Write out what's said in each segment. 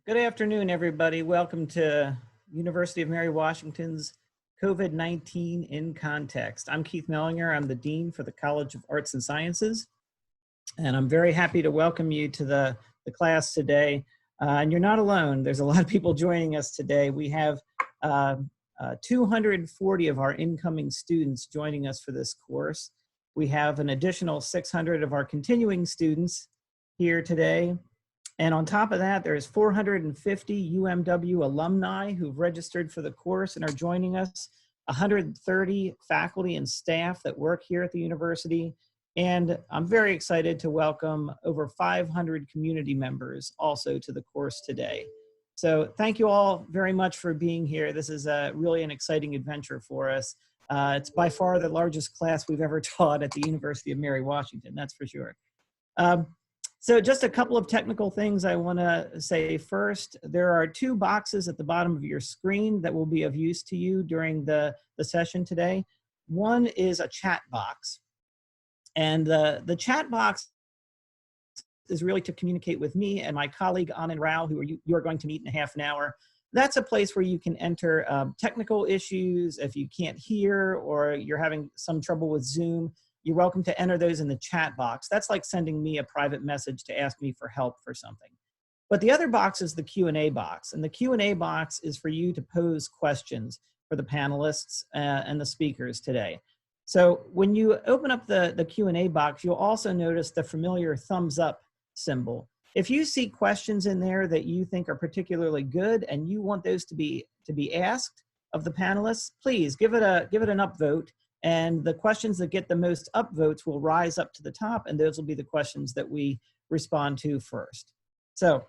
Good afternoon, everybody. Welcome to University of Mary Washington's COVID-19 in Context. I'm Keith Mellinger. I'm the Dean for the College of Arts and Sciences, and I'm very happy to welcome you to the class today. And you're not alone. There's a lot of people joining us today. We have 240 of our incoming students joining us for this course. We have an additional 600 of our continuing students here today. And on top of that, there's 450 UMW alumni who've registered for the course and are joining us, 130 faculty and staff that work here at the university. And I'm very excited to welcome over 500 community members also to the course today. So thank you all very much for being here. This is really an exciting adventure for us. It's by far the largest class we've ever taught at the University of Mary Washington, that's for sure. So just a couple of technical things I want to say first. There are two boxes at the bottom of your screen that will be of use to you during the session today. One is a chat box. And the chat box is really to communicate with me and my colleague Anand Rao, who you're going to meet in half an hour. That's a place where you can enter technical issues. If you can't hear or you're having some trouble with Zoom, you're welcome to enter those in the chat box. That's like sending me a private message to ask me for help for something. But the other box is the Q&A box. And the Q&A box is for you to pose questions for the panelists and the speakers today. So when you open up the Q&A box, you'll also notice the familiar thumbs up symbol. If you see questions in there that you think are particularly good and you want those to be asked of the panelists, please give it an upvote. And the questions that get the most upvotes will rise up to the top, and those will be the questions that we respond to first. So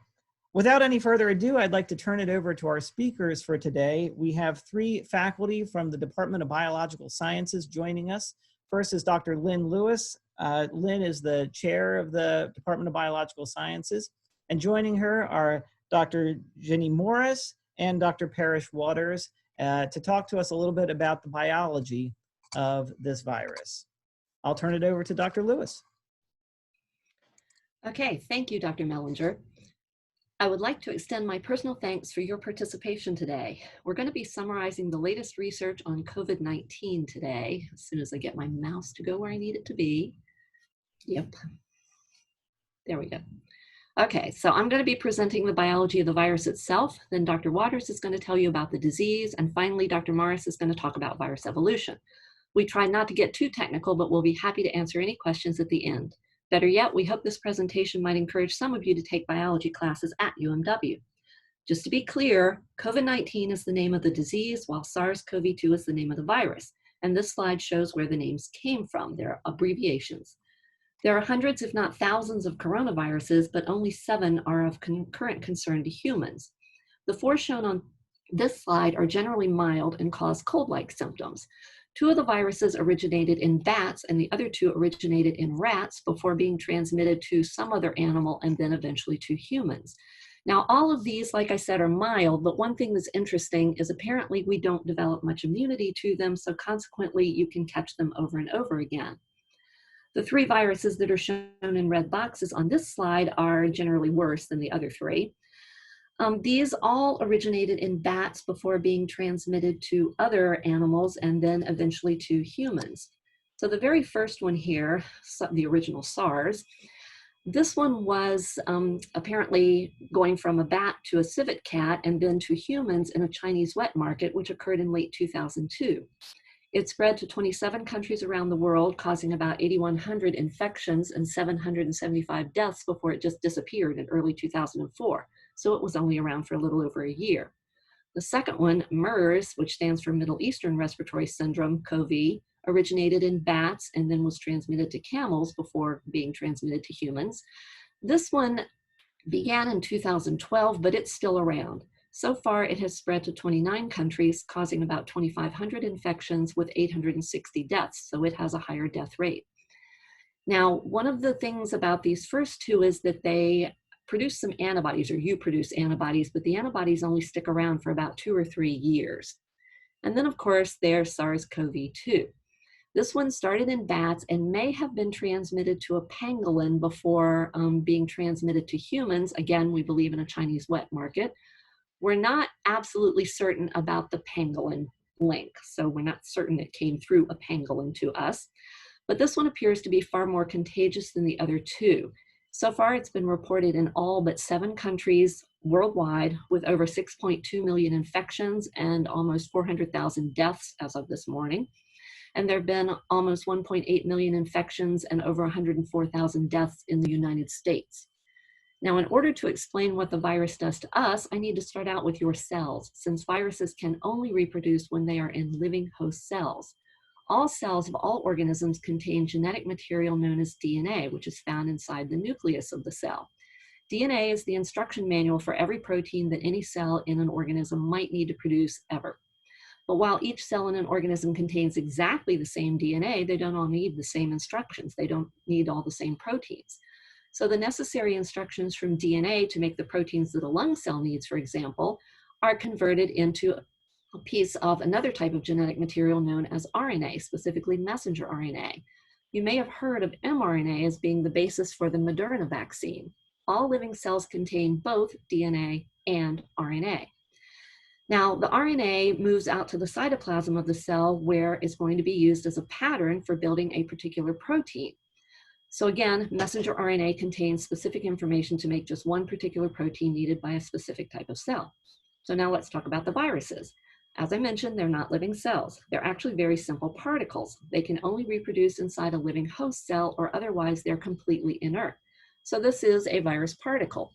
without any further ado, I'd like to turn it over to our speakers for today. We have three faculty from the Department of Biological Sciences joining us. First is Dr. Lynn Lewis. Lynn is the chair of the Department of Biological Sciences. And joining her are Dr. Jenny Morris and Dr. Parrish Waters to talk to us a little bit about the biology of this virus. I'll turn it over to Dr. Lewis. Okay, thank you, Dr. Mellinger. I would like to extend my personal thanks for your participation today. We're going to be summarizing the latest research on COVID-19 today, as soon as I get my mouse to go where I need it to be. Yep, there we go. Okay, so I'm going to be presenting the biology of the virus itself, then Dr. Waters is going to tell you about the disease, and finally Dr. Morris is going to talk about virus evolution. We try not to get too technical, but we'll be happy to answer any questions at the end. Better yet, we hope this presentation might encourage some of you to take biology classes at UMW. Just to be clear, COVID-19 is the name of the disease, while SARS CoV2 is the name of the virus. And this slide shows where the names came from. They're abbreviations. There are hundreds, if not thousands, of coronaviruses, but only 7 are of current concern to humans. The 4 shown on this slide are generally mild and cause cold-like symptoms. 2 of the viruses originated in bats and the other 2 originated in rats before being transmitted to some other animal and then eventually to humans. Now, all of these, like I said, are mild, but one thing that's interesting is apparently we don't develop much immunity to them, so consequently you can catch them over and over again. The 3 viruses that are shown in red boxes on this slide are generally worse than the other 3. These all originated in bats before being transmitted to other animals and then eventually to humans. So the very first one here, the original SARS, this one was apparently going from a bat to a civet cat and then to humans in a Chinese wet market, which occurred in late 2002. It spread to 27 countries around the world, causing about 8,100 infections and 775 deaths before it just disappeared in early 2004. So it was only around for a little over a year. The second one, MERS, which stands for Middle Eastern Respiratory Syndrome, CoV, originated in bats and then was transmitted to camels before being transmitted to humans. This one began in 2012, but it's still around. So far, it has spread to 29 countries, causing about 2,500 infections with 860 deaths, so it has a higher death rate. Now, one of the things about these first 2 is that they produce some antibodies, or you produce antibodies, but the antibodies only stick around for about 2 or 3 years. And then, of course, there's SARS CoV2. This one started in bats and may have been transmitted to a pangolin before being transmitted to humans. Again, we believe in a Chinese wet market. We're not absolutely certain about the pangolin link, so we're not certain it came through a pangolin to us. But this one appears to be far more contagious than the other two. So far, it's been reported in all but 7 countries worldwide, with over 6.2 million infections and almost 400,000 deaths as of this morning. And there have been almost 1.8 million infections and over 104,000 deaths in the United States. Now, in order to explain what the virus does to us, I need to start out with your cells, since viruses can only reproduce when they are in living host cells. All cells of all organisms contain genetic material known as DNA, which is found inside the nucleus of the cell. DNA is the instruction manual for every protein that any cell in an organism might need to produce ever. But while each cell in an organism contains exactly the same DNA, they don't all need the same instructions. They don't need all the same proteins. So the necessary instructions from DNA to make the proteins that a lung cell needs, for example, are converted into a piece of another type of genetic material known as RNA, specifically messenger RNA. You may have heard of mRNA as being the basis for the Moderna vaccine. All living cells contain both DNA and RNA. Now, the RNA moves out to the cytoplasm of the cell, where it's going to be used as a pattern for building a particular protein. So again, messenger RNA contains specific information to make just one particular protein needed by a specific type of cell. So now let's talk about the viruses. As I mentioned, they're not living cells. They're actually very simple particles. They can only reproduce inside a living host cell, or otherwise they're completely inert. So this is a virus particle.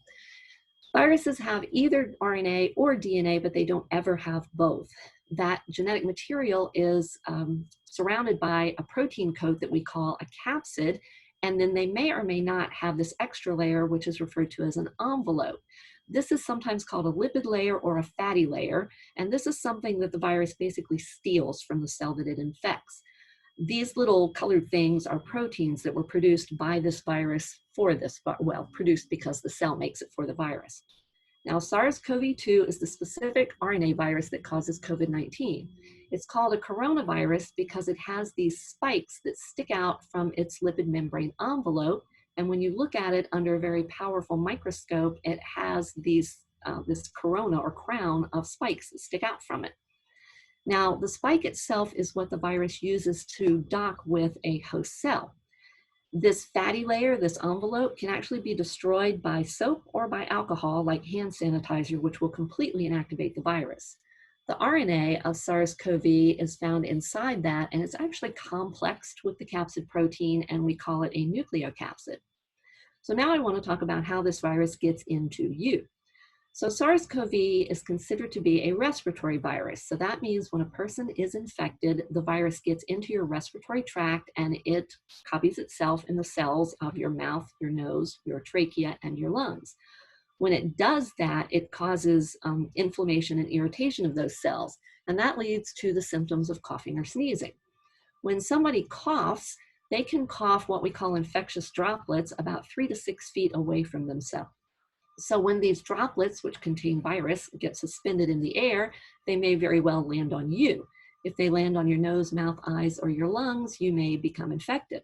Viruses have either RNA or DNA, but they don't ever have both. That genetic material is surrounded by a protein coat that we call a capsid, and then they may or may not have this extra layer, which is referred to as an envelope. This is sometimes called a lipid layer or a fatty layer, and this is something that the virus basically steals from the cell that it infects. These little colored things are proteins that were produced by this virus for this, well, produced because the cell makes it for the virus. Now, SARS CoV2 is the specific RNA virus that causes COVID-19. It's called a coronavirus because it has these spikes that stick out from its lipid membrane envelope. And when you look at it under a very powerful microscope, it has this corona or crown of spikes that stick out from it. Now, the spike itself is what the virus uses to dock with a host cell. This fatty layer, this envelope, can actually be destroyed by soap or by alcohol, like hand sanitizer, which will completely inactivate the virus. The RNA of SARS-CoV is found inside that, and it's actually complexed with the capsid protein, and we call it a nucleocapsid. So now I want to talk about how this virus gets into you. So SARS-CoV is considered to be a respiratory virus. So that means when a person is infected, the virus gets into your respiratory tract and it copies itself in the cells of your mouth, your nose, your trachea, and your lungs. When it does that, it causes inflammation and irritation of those cells, and that leads to the symptoms of coughing or sneezing. When somebody coughs, they can cough what we call infectious droplets about 3 to 6 feet away from themselves. So when these droplets, which contain virus, get suspended in the air, they may very well land on you. If they land on your nose, mouth, eyes, or your lungs, you may become infected.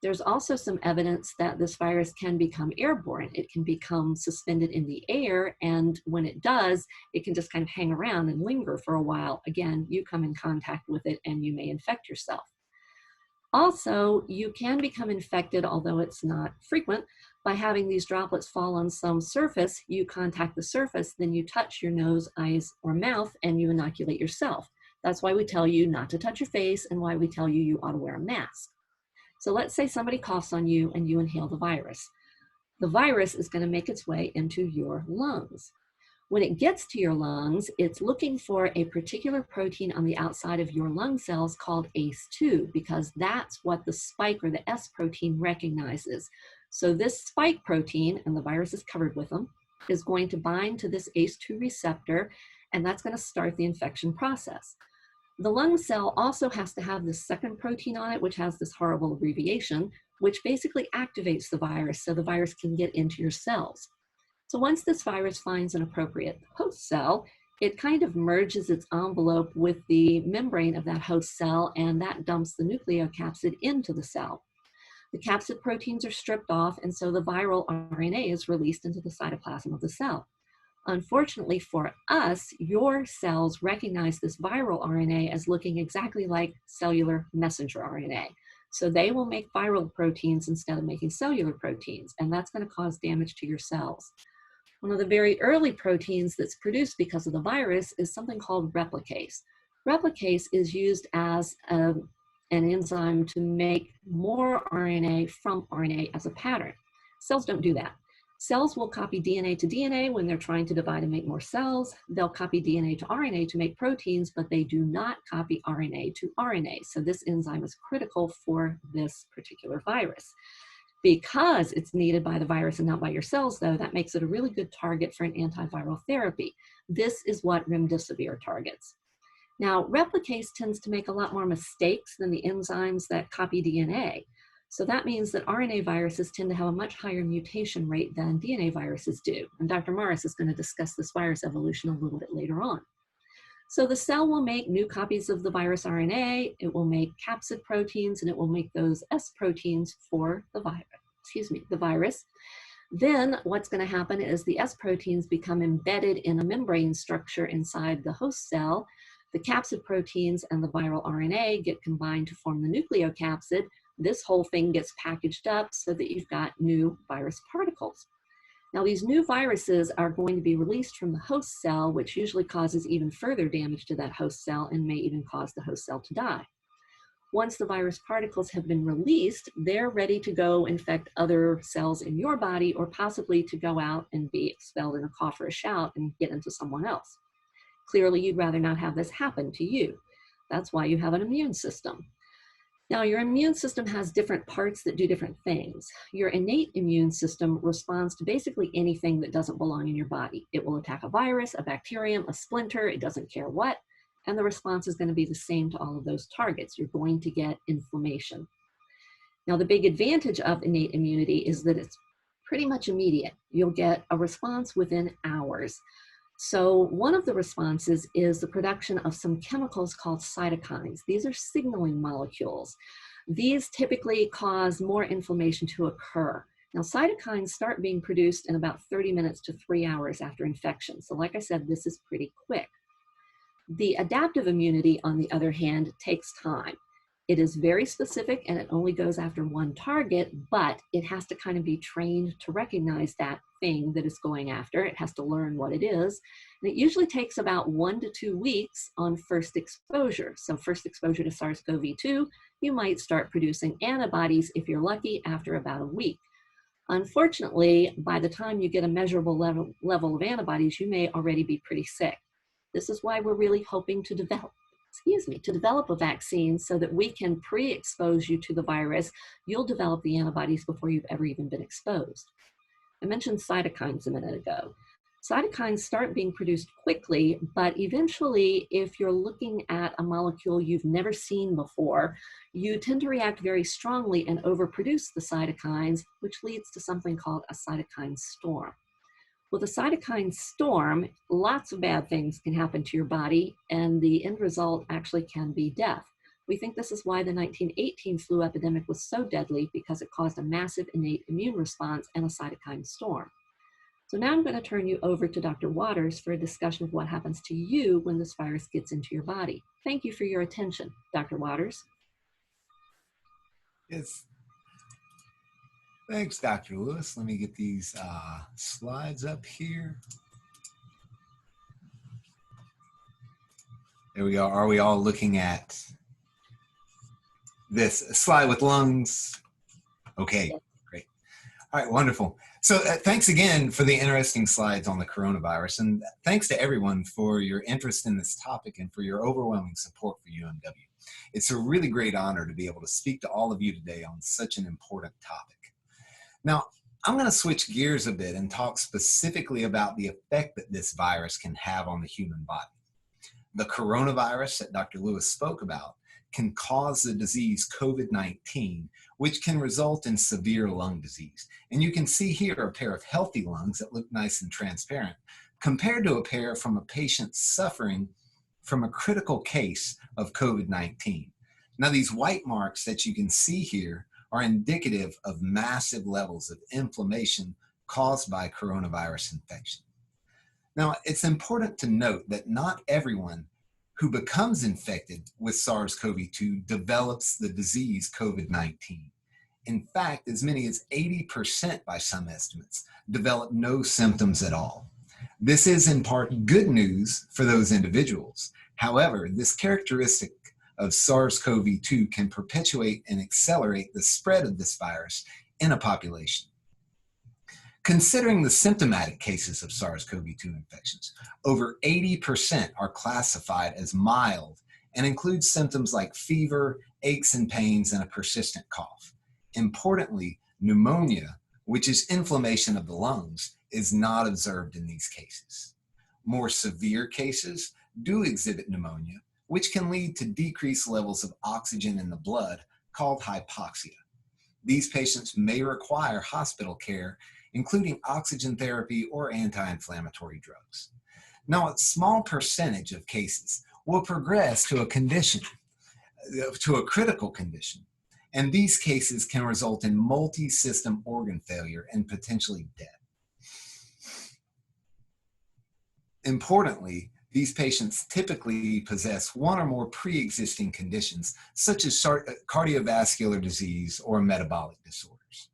There's also some evidence that this virus can become airborne. It can become suspended in the air, and when it does, it can just kind of hang around and linger for a while. Again, you come in contact with it and you may infect yourself. Also, you can become infected, although it's not frequent, by having these droplets fall on some surface. You contact the surface, then you touch your nose, eyes, or mouth, and you inoculate yourself. That's why we tell you not to touch your face and why we tell you you ought to wear a mask. So let's say somebody coughs on you and you inhale the virus. The virus is going to make its way into your lungs. When it gets to your lungs, it's looking for a particular protein on the outside of your lung cells called ACE2, because that's what the spike or the S protein recognizes. So this spike protein, and the virus is covered with them, is going to bind to this ACE2 receptor, and that's going to start the infection process. The lung cell also has to have this second protein on it, which has this horrible abbreviation, which basically activates the virus so the virus can get into your cells. So once this virus finds an appropriate host cell, it kind of merges its envelope with the membrane of that host cell, and that dumps the nucleocapsid into the cell. The capsid proteins are stripped off, and so the viral RNA is released into the cytoplasm of the cell. Unfortunately for us, your cells recognize this viral RNA as looking exactly like cellular messenger RNA. So they will make viral proteins instead of making cellular proteins, and that's going to cause damage to your cells. One of the very early proteins that's produced because of the virus is something called replicase. Replicase is used as an enzyme to make more RNA from RNA as a pattern. Cells don't do that. Cells will copy DNA to DNA when they're trying to divide and make more cells. They'll copy DNA to RNA to make proteins, but they do not copy RNA to RNA. So this enzyme is critical for this particular virus. Because it's needed by the virus and not by your cells, though, that makes it a really good target for an antiviral therapy. This is what remdesivir targets. Now, replicase tends to make a lot more mistakes than the enzymes that copy DNA. So that means that RNA viruses tend to have a much higher mutation rate than DNA viruses do. And Dr. Morris is going to discuss this virus evolution a little bit later on. So the cell will make new copies of the virus RNA, it will make capsid proteins, and it will make those S proteins for the virus. Then what's going to happen is the S proteins become embedded in a membrane structure inside the host cell. The capsid proteins and the viral RNA get combined to form the nucleocapsid. This whole thing gets packaged up so that you've got new virus particles. Now, these new viruses are going to be released from the host cell, which usually causes even further damage to that host cell and may even cause the host cell to die. Once the virus particles have been released, they're ready to go infect other cells in your body, or possibly to go out and be expelled in a cough or a shout and get into someone else. Clearly, you'd rather not have this happen to you. That's why you have an immune system. Now, your immune system has different parts that do different things. Your innate immune system responds to basically anything that doesn't belong in your body. It will attack a virus, a bacterium, a splinter, it doesn't care what, and the response is going to be the same to all of those targets. You're going to get inflammation. Now, the big advantage of innate immunity is that it's pretty much immediate. You'll get a response within hours. So one of the responses is the production of some chemicals called cytokines. These are signaling molecules. These typically cause more inflammation to occur. Now, cytokines start being produced in about 30 minutes to 3 hours after infection. So like I said, this is pretty quick. The adaptive immunity, on the other hand, takes time. It is very specific and it only goes after one target, but it has to kind of be trained to recognize that thing that it's going after. It has to learn what it is. And it usually takes about 1 to 2 weeks on first exposure. So first exposure to SARS CoV2, you might start producing antibodies, if you're lucky, after about a week. Unfortunately, by the time you get a measurable level of antibodies, you may already be pretty sick. This is why we're really hoping to develop a vaccine so that we can pre-expose you to the virus. You'll develop the antibodies before you've ever even been exposed. I mentioned cytokines a minute ago. Cytokines start being produced quickly, but eventually, if you're looking at a molecule you've never seen before, you tend to react very strongly and overproduce the cytokines, which leads to something called a cytokine storm. With a cytokine storm, lots of bad things can happen to your body, and the end result actually can be death. We think this is why the 1918 flu epidemic was so deadly, because it caused a massive innate immune response and a cytokine storm. So now I'm going to turn you over to Dr. Waters for a discussion of what happens to you when this virus gets into your body. Thank you for your attention. Dr. Waters. Yes. Thanks, Dr. Lewis. Let me get these slides up here. There we go. Are we all looking at this slide with lungs? Okay, great. All right, wonderful. So thanks again for the interesting slides on the coronavirus, and thanks to everyone for your interest in this topic and for your overwhelming support for UMW. It's a really great honor to be able to speak to all of you today on such an important topic. Now, I'm going to switch gears a bit and talk specifically about the effect that this virus can have on the human body. The coronavirus that Dr. Lewis spoke about can cause the disease COVID-19, which can result in severe lung disease. And you can see here a pair of healthy lungs that look nice and transparent. compared to a pair from a patient suffering from a critical case of COVID-19. Now, these white marks that you can see here are indicative of massive levels of inflammation caused by coronavirus infection. Now, it's important to note that not everyone who becomes infected with SARS CoV2 develops the disease COVID-19. In fact, as many as 80% by some estimates develop no symptoms at all. This is in part good news for those individuals. However, this characteristic of SARS CoV2 can perpetuate and accelerate the spread of this virus in a population. Considering the symptomatic cases of SARS CoV2 infections, over 80% are classified as mild and include symptoms like fever, aches and pains, and a persistent cough. Importantly, pneumonia, which is inflammation of the lungs, is not observed in these cases. More severe cases do exhibit pneumonia, which can lead to decreased levels of oxygen in the blood, called hypoxia. These patients may require hospital care, including oxygen therapy or anti-inflammatory drugs. Now, a small percentage of cases will progress to a condition, to a critical condition, and these cases can result in multi-system organ failure and potentially death. Importantly, these patients typically possess one or more pre-existing conditions, such as cardiovascular disease or metabolic disorders.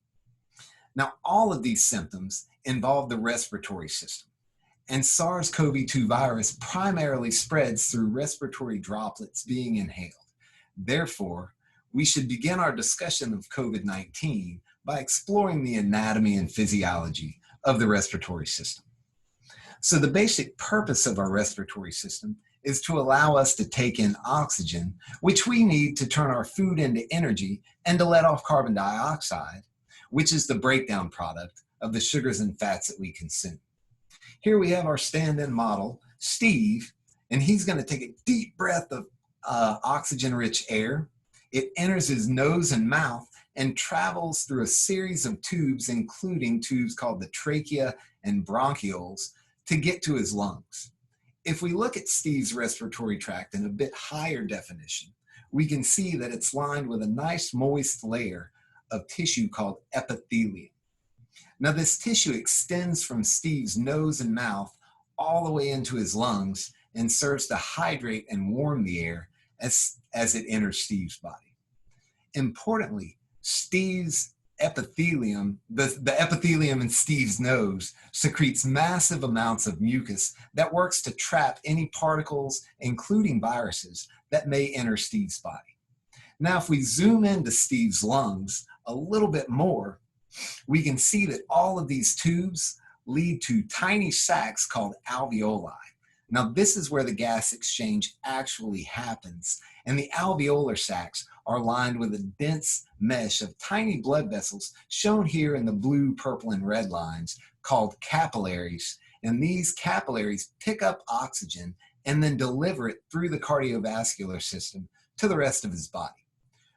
Now, all of these symptoms involve the respiratory system, and SARS-CoV-2 virus primarily spreads through respiratory droplets being inhaled. Therefore, we should begin our discussion of COVID-19 by exploring the anatomy and physiology of the respiratory system. So the basic purpose of our respiratory system is to allow us to take in oxygen, which we need to turn our food into energy and to let off carbon dioxide, which is the breakdown product of the sugars and fats that we consume. Here we have our stand-in model, Steve, and he's going to take a deep breath of oxygen-rich air. It enters his nose and mouth and travels through a series of tubes, including tubes called the trachea and bronchioles, to get to his lungs. If we look at Steve's respiratory tract in a bit higher definition, we can see that it's lined with a nice moist layer of tissue called epithelium. Now, this tissue extends from Steve's nose and mouth all the way into his lungs and serves to hydrate and warm the air as it enters Steve's body. Importantly, Steve's epithelium, the epithelium in Steve's nose secretes massive amounts of mucus that works to trap any particles, including viruses, that may enter Steve's body. Now, if we zoom into Steve's lungs a little bit more, we can see that all of these tubes lead to tiny sacs called alveoli. Now, this is where the gas exchange actually happens, and the alveolar sacs are lined with a dense mesh of tiny blood vessels, shown here in the blue, purple, and red lines, called capillaries. And these capillaries pick up oxygen and then deliver it through the cardiovascular system to the rest of his body.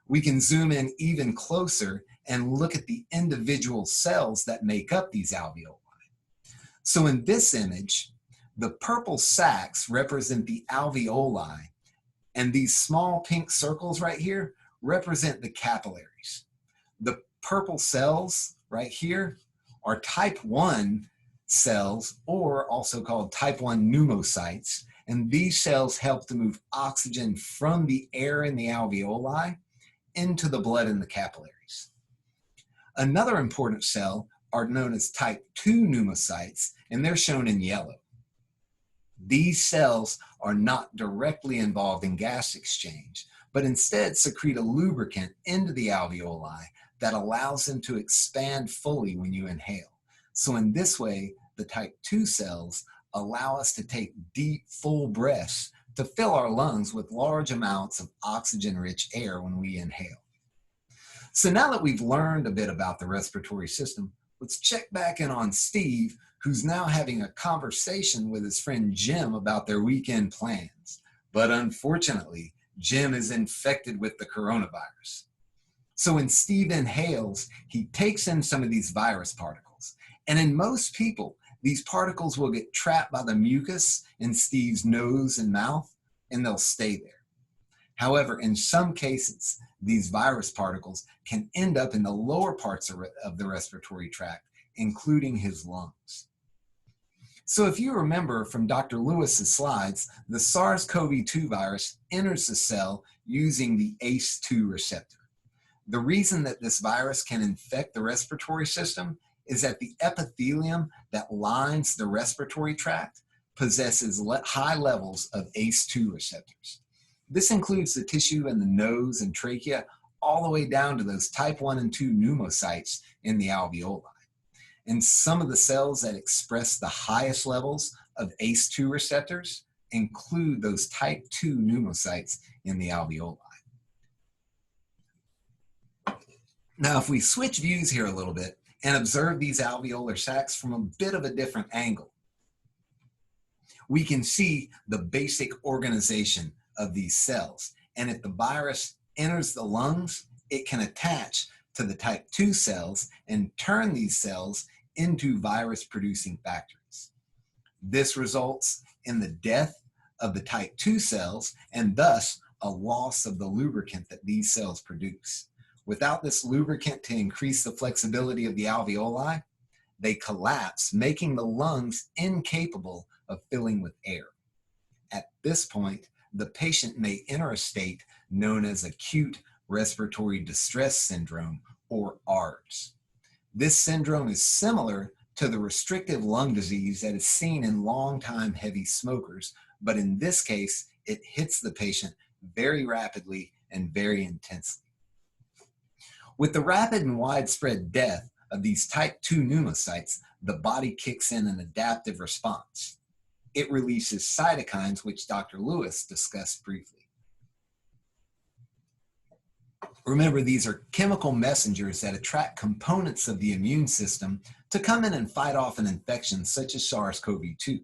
We can zoom in even closer and look at the individual cells that make up these alveoli. So in this image, the purple sacs represent the alveoli, and these small pink circles right here represent the capillaries. The purple cells right here are type 1 cells, or also called type 1 pneumocytes, and these cells help to move oxygen from the air in the alveoli into the blood in the capillaries. Another important cell are known as type 2 pneumocytes, and they're shown in yellow. These cells are not directly involved in gas exchange, but instead secrete a lubricant into the alveoli that allows them to expand fully when you inhale. So in this way, the type 2 cells allow us to take deep, full breaths to fill our lungs with large amounts of oxygen-rich air when we inhale. So now that we've learned a bit about the respiratory system, let's check back in on Steve, who's now having a conversation with his friend Jim about their weekend plans. But unfortunately, Jim is infected with the coronavirus. So when Steve inhales, he takes in some of these virus particles. And in most people, These particles will get trapped by the mucus in Steve's nose and mouth, and they'll stay there. However, in some cases, these virus particles can end up in the lower parts of the respiratory tract, including his lungs. So if you remember from Dr. Lewis's slides, the SARS CoV2 virus enters the cell using the ACE2 receptor. The reason that this virus can infect the respiratory system is that the epithelium that lines the respiratory tract possesses high levels of ACE2 receptors. This includes the tissue in the nose and trachea, all the way down to those type 1 and 2 pneumocytes in the alveoli. And some of the cells that express the highest levels of ACE2 receptors include those type 2 pneumocytes in the alveoli. Now, if we switch views here a little bit and observe these alveolar sacs from a bit of a different angle, we can see the basic organization of these cells. And if the virus enters the lungs, it can attach to the type 2 cells and turn these cells into virus-producing factories. This results in the death of the type 2 cells and thus a loss of the lubricant that these cells produce. Without this lubricant to increase the flexibility of the alveoli, they collapse, making the lungs incapable of filling with air. At this point, the patient may enter a state known as acute respiratory distress syndrome, or ARDS. This syndrome is similar to the restrictive lung disease that is seen in long-time heavy smokers, but in this case, it hits the patient very rapidly and very intensely. With the rapid and widespread death of these type 2 pneumocytes, the body kicks in an adaptive response. It releases cytokines, which Dr. Lewis discussed briefly. Remember, these are chemical messengers that attract components of the immune system to come in and fight off an infection such as SARS CoV2.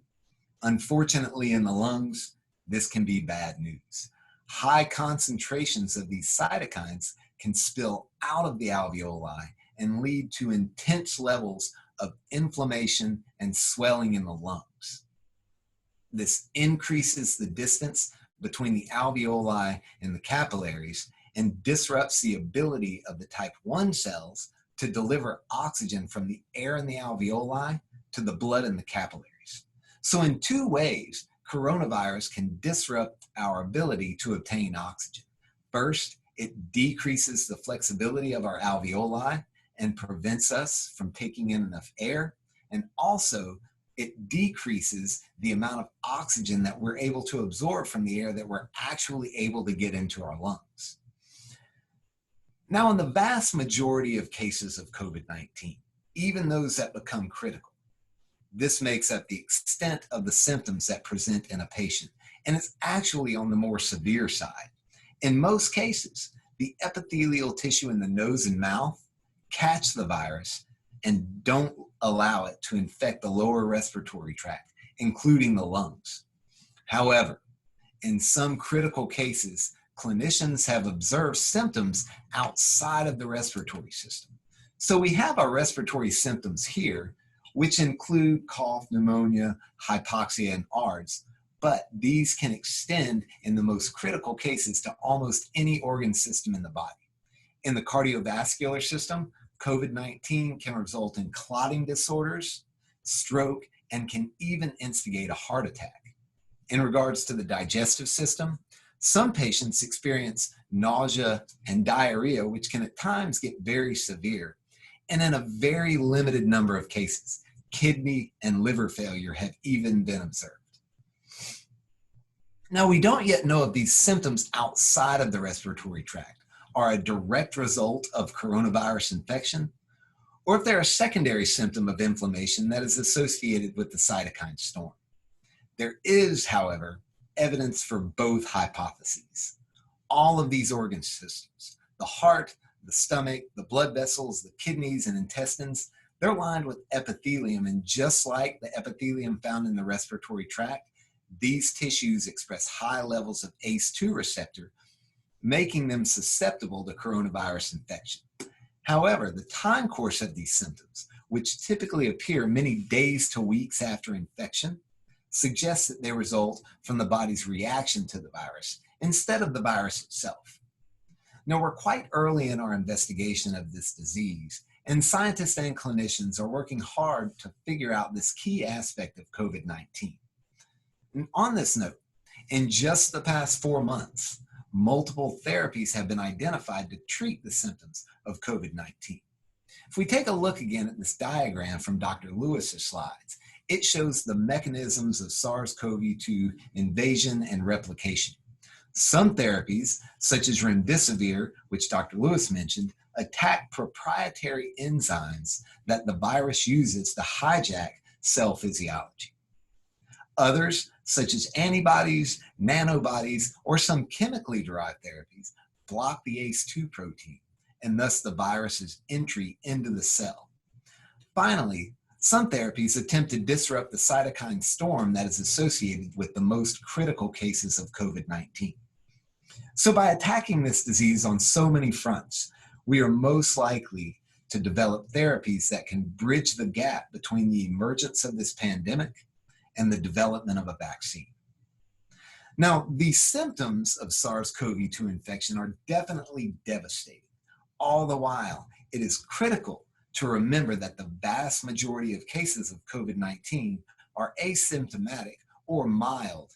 Unfortunately, in the lungs, this can be bad news. High concentrations of these cytokines can spill out of the alveoli and lead to intense levels of inflammation and swelling in the lungs. This increases the distance between the alveoli and the capillaries and disrupts the ability of the type 1 cells to deliver oxygen from the air in the alveoli to the blood in the capillaries. So in two ways, coronavirus can disrupt our ability to obtain oxygen. First, it decreases the flexibility of our alveoli and prevents us from taking in enough air. And also, it decreases the amount of oxygen that we're able to absorb from the air that we're actually able to get into our lungs. Now, in the vast majority of cases of COVID-19, even those that become critical, this makes up the extent of the symptoms that present in a patient, and it's actually on the more severe side. In most cases, the epithelial tissue in the nose and mouth catch the virus and don't allow it to infect the lower respiratory tract, including the lungs. However, in some critical cases, clinicians have observed symptoms outside of the respiratory system. So we have our respiratory symptoms here, which include cough, pneumonia, hypoxia, and ARDS, but these can extend in the most critical cases to almost any organ system in the body. In the cardiovascular system, COVID-19 can result in clotting disorders, stroke, and can even instigate a heart attack. In regards to the digestive system, some patients experience nausea and diarrhea, which can at times get very severe. And in a very limited number of cases, kidney and liver failure have even been observed. Now, we don't yet know if these symptoms outside of the respiratory tract are a direct result of coronavirus infection, or if they're a secondary symptom of inflammation that is associated with the cytokine storm. There is, however, evidence for both hypotheses. All of these organ systems, the heart, the stomach, the blood vessels, the kidneys and intestines, they're lined with epithelium, and just like the epithelium found in the respiratory tract, these tissues express high levels of ACE2 receptor, making them susceptible to coronavirus infection. However, the time course of these symptoms, which typically appear many days to weeks after infection, suggests that they result from the body's reaction to the virus instead of the virus itself. Now, we're quite early in our investigation of this disease, and scientists and clinicians are working hard to figure out this key aspect of COVID-19. And on this note, in just the past 4 months, multiple therapies have been identified to treat the symptoms of COVID-19. If we take a look again at this diagram from Dr. Lewis's slides, it shows the mechanisms of SARS CoV2 invasion and replication. Some therapies, such as remdesivir, which Dr. Lewis mentioned, attack proprietary enzymes that the virus uses to hijack cell physiology. Others, such as antibodies, nanobodies, or some chemically derived therapies, block the ACE2 protein, and thus the virus's entry into the cell. Finally, some therapies attempt to disrupt the cytokine storm that is associated with the most critical cases of COVID-19. So by attacking this disease on so many fronts, we are most likely to develop therapies that can bridge the gap between the emergence of this pandemic and the development of a vaccine. Now, the symptoms of SARS CoV2 infection are definitely devastating. All the while, it is critical to remember that the vast majority of cases of COVID-19 are asymptomatic or mild,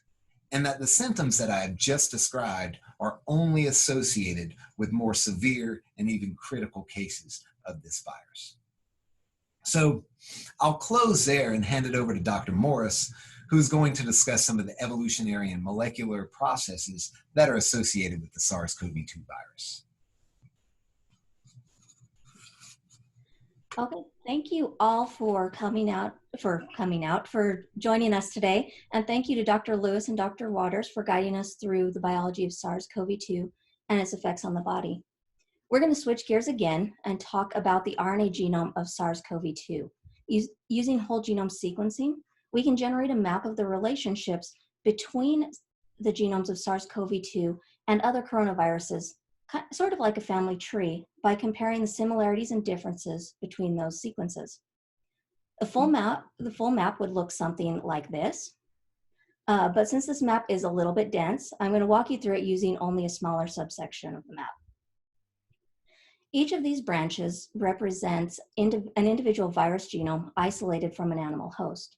and that the symptoms that I have just described are only associated with more severe and even critical cases of this virus. So I'll close there and hand it over to Dr. Morris, who's going to discuss some of the evolutionary and molecular processes that are associated with the SARS CoV2 virus. Okay, thank you all for coming out, for joining us today. And thank you to Dr. Lewis and Dr. Waters for guiding us through the biology of SARS CoV2 and its effects on the body. We're going to switch gears again and talk about the RNA genome of SARS CoV2. Using whole genome sequencing, we can generate a map of the relationships between the genomes of SARS CoV2 and other coronaviruses, sort of like a family tree, by comparing the similarities and differences between those sequences. The full map would look something like this. But since this map is a little bit dense, I'm going to walk you through it using only a smaller subsection of the map. Each of these branches represents an individual virus genome isolated from an animal host.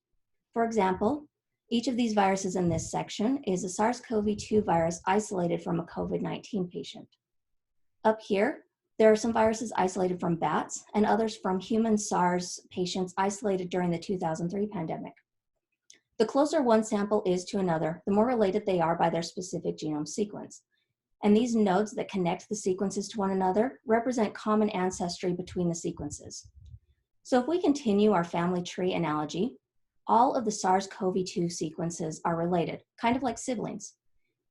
For example, each of these viruses in this section is a SARS CoV2 virus isolated from a COVID-19 patient. Up here, there are some viruses isolated from bats and others from human SARS patients isolated during the 2003 pandemic. The closer one sample is to another, the more related they are by their specific genome sequence. And these nodes that connect the sequences to one another represent common ancestry between the sequences. So if we continue our family tree analogy, all of the SARS-CoV-2 sequences are related, kind of like siblings.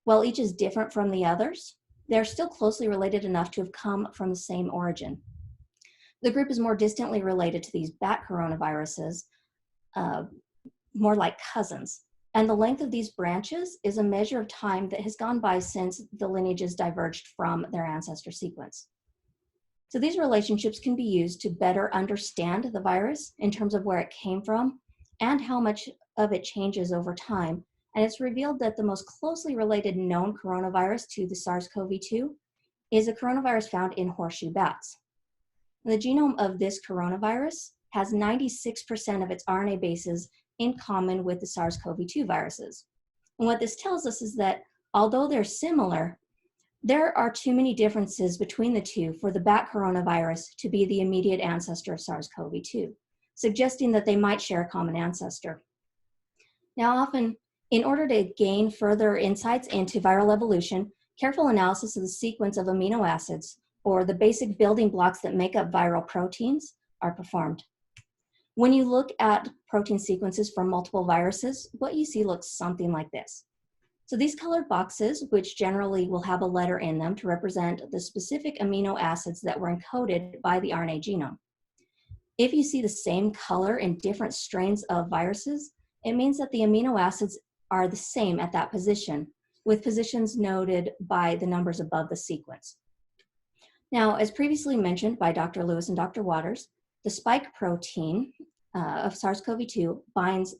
While each is different from the others, they're still closely related enough to have come from the same origin. The group is more distantly related to these bat coronaviruses, more like cousins. And the length of these branches is a measure of time that has gone by since the lineages diverged from their ancestor sequence. So these relationships can be used to better understand the virus in terms of where it came from and how much of it changes over time. And it's revealed that the most closely related known coronavirus to the SARS-CoV-2 is a coronavirus found in horseshoe bats. The genome of this coronavirus has 96% of its RNA bases in common with the SARS-CoV-2 viruses. And what this tells us is that although they're similar, there are too many differences between the two for the bat coronavirus to be the immediate ancestor of SARS-CoV-2, suggesting that they might share a common ancestor. Now, often, in order to gain further insights into viral evolution, careful analysis of the sequence of amino acids, or the basic building blocks that make up viral proteins, are performed. When you look at protein sequences from multiple viruses, what you see looks something like this. So these colored boxes, which generally will have a letter in them to represent the specific amino acids that were encoded by the RNA genome. If you see the same color in different strains of viruses, it means that the amino acids are the same at that position, with positions noted by the numbers above the sequence. Now, as previously mentioned by Dr. Lewis and Dr. Waters, the spike protein of SARS CoV2 binds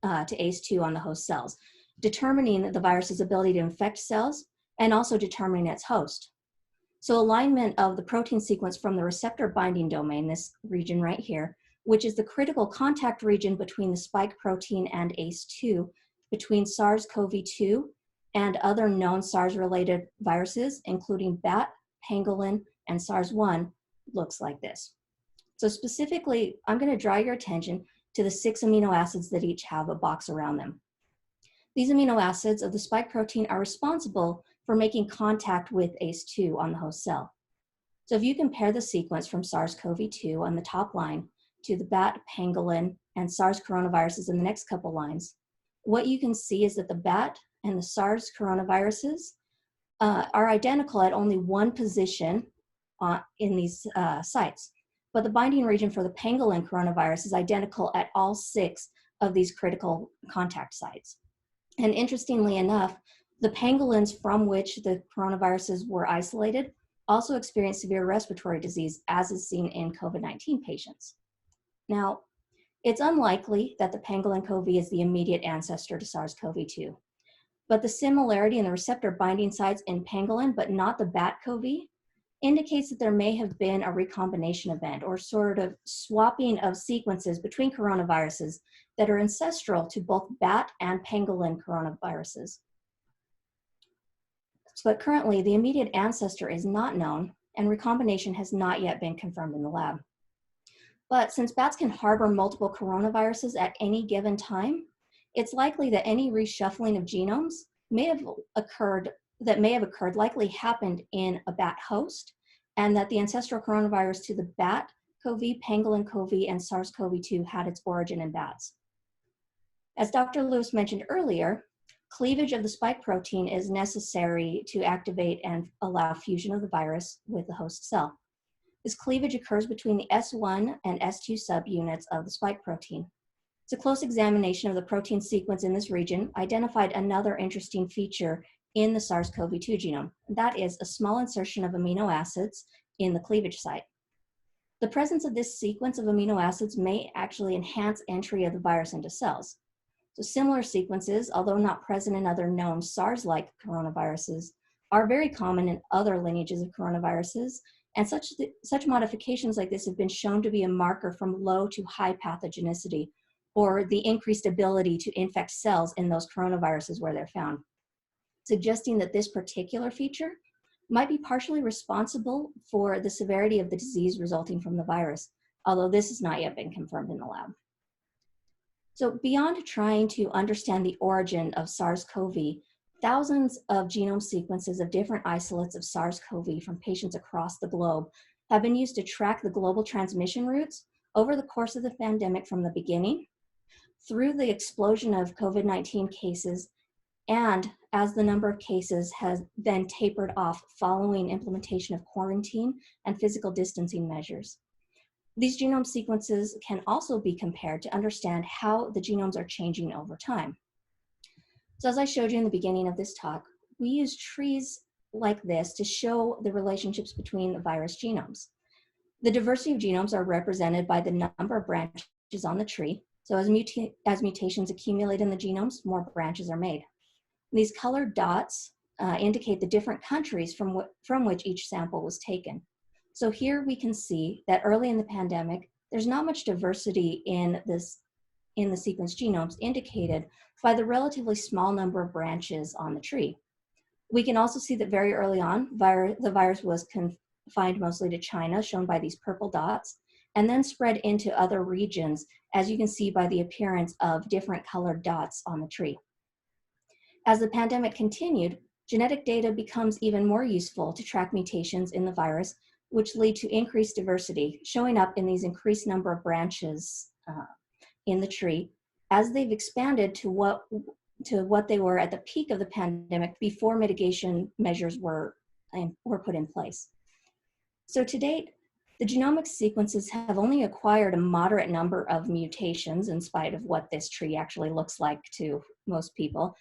to ACE2 on the host cells, determining the virus's ability to infect cells and also determining its host. So alignment of the protein sequence from the receptor binding domain, this region right here, which is the critical contact region between the spike protein and ACE2, between SARS CoV2 and other known SARS-related viruses, including bat, pangolin, and SARS-1, looks like this. So specifically, I'm going to draw your attention to the 6 amino acids that each have a box around them. These amino acids of the spike protein are responsible for making contact with ACE2 on the host cell. So if you compare the sequence from SARS CoV2 on the top line to the bat, pangolin, and SARS coronaviruses in the next couple lines, what you can see is that the bat and the SARS coronaviruses are identical at only one position in these sites. But the binding region for the pangolin coronavirus is identical at all 6 of these critical contact sites. And interestingly enough, the pangolins from which the coronaviruses were isolated also experienced severe respiratory disease, as is seen in COVID-19 patients. Now, it's unlikely that the pangolin CoV is the immediate ancestor to SARS CoV2, but the similarity in the receptor binding sites in pangolin, but not the bat CoV, indicates that there may have been a recombination event or sort of swapping of sequences between coronaviruses that are ancestral to both bat and pangolin coronaviruses. But currently, the immediate ancestor is not known, and recombination has not yet been confirmed in the lab. But since bats can harbor multiple coronaviruses at any given time, it's likely that any reshuffling of genomes that may have occurred likely happened in a bat host, and that the ancestral coronavirus to the bat CoV, pangolin CoV, and SARS CoV2 had its origin in bats. As Dr. Lewis mentioned earlier, cleavage of the spike protein is necessary to activate and allow fusion of the virus with the host cell. This cleavage occurs between the S1 and S2 subunits of the spike protein. So a close examination of the protein sequence in this region identified another interesting feature in the SARS-CoV-2 genome. That is a small insertion of amino acids in the cleavage site. The presence of this sequence of amino acids may actually enhance entry of the virus into cells. So similar sequences, although not present in other known SARS-like coronaviruses, are very common in other lineages of coronaviruses, and such modifications like this have been shown to be a marker from low to high pathogenicity, or the increased ability to infect cells in those coronaviruses where they're found, suggesting that this particular feature might be partially responsible for the severity of the disease resulting from the virus, although this has not yet been confirmed in the lab. So beyond trying to understand the origin of SARS-CoV, thousands of genome sequences of different isolates of SARS-CoV from patients across the globe have been used to track the global transmission routes over the course of the pandemic from the beginning, through the explosion of COVID-19 cases, and as the number of cases has then tapered off following implementation of quarantine and physical distancing measures. These genome sequences can also be compared to understand how the genomes are changing over time. So as I showed you in the beginning of this talk, we use trees like this to show the relationships between the virus genomes. The diversity of genomes are represented by the number of branches on the tree. So as mutations accumulate in the genomes, more branches are made. These colored dots indicate the different countries from which each sample was taken. So here we can see that early in the pandemic, there's not much diversity in the sequence genomes indicated by the relatively small number of branches on the tree. We can also see that very early on, the virus was confined mostly to China, shown by these purple dots, and then spread into other regions, as you can see by the appearance of different colored dots on the tree. As the pandemic continued, genetic data becomes even more useful to track mutations in the virus, which lead to increased diversity, showing up in these increased number of branches in the tree as they've expanded to what they were at the peak of the pandemic before mitigation measures were put in place. So to date, the genomic sequences have only acquired a moderate number of mutations in spite of what this tree actually looks like to most people.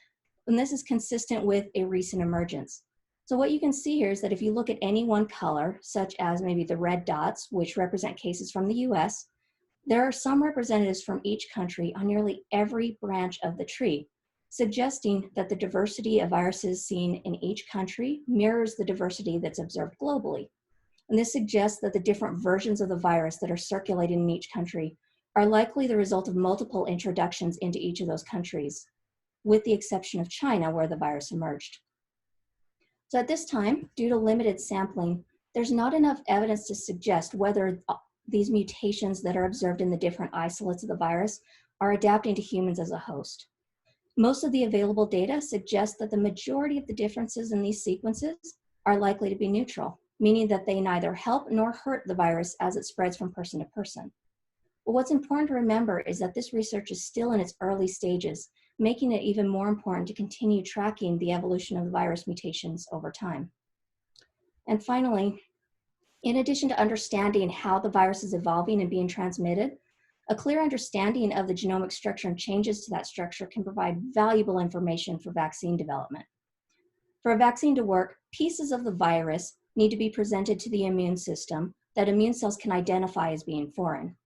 And this is consistent with a recent emergence. So what you can see here is that if you look at any one color, such as maybe the red dots, which represent cases from the US, there are some representatives from each country on nearly every branch of the tree, suggesting that the diversity of viruses seen in each country mirrors the diversity that's observed globally. And this suggests that the different versions of the virus that are circulating in each country are likely the result of multiple introductions into each of those countries, with the exception of China, where the virus emerged. So at this time, due to limited sampling, there's not enough evidence to suggest whether these mutations that are observed in the different isolates of the virus are adapting to humans as a host. Most of the available data suggests that the majority of the differences in these sequences are likely to be neutral, meaning that they neither help nor hurt the virus as it spreads from person to person. But what's important to remember is that this research is still in its early stages, making it even more important to continue tracking the evolution of the virus mutations over time. And finally, in addition to understanding how the virus is evolving and being transmitted, a clear understanding of the genomic structure and changes to that structure can provide valuable information for vaccine development. For a vaccine to work, pieces of the virus need to be presented to the immune system that immune cells can identify as being foreign.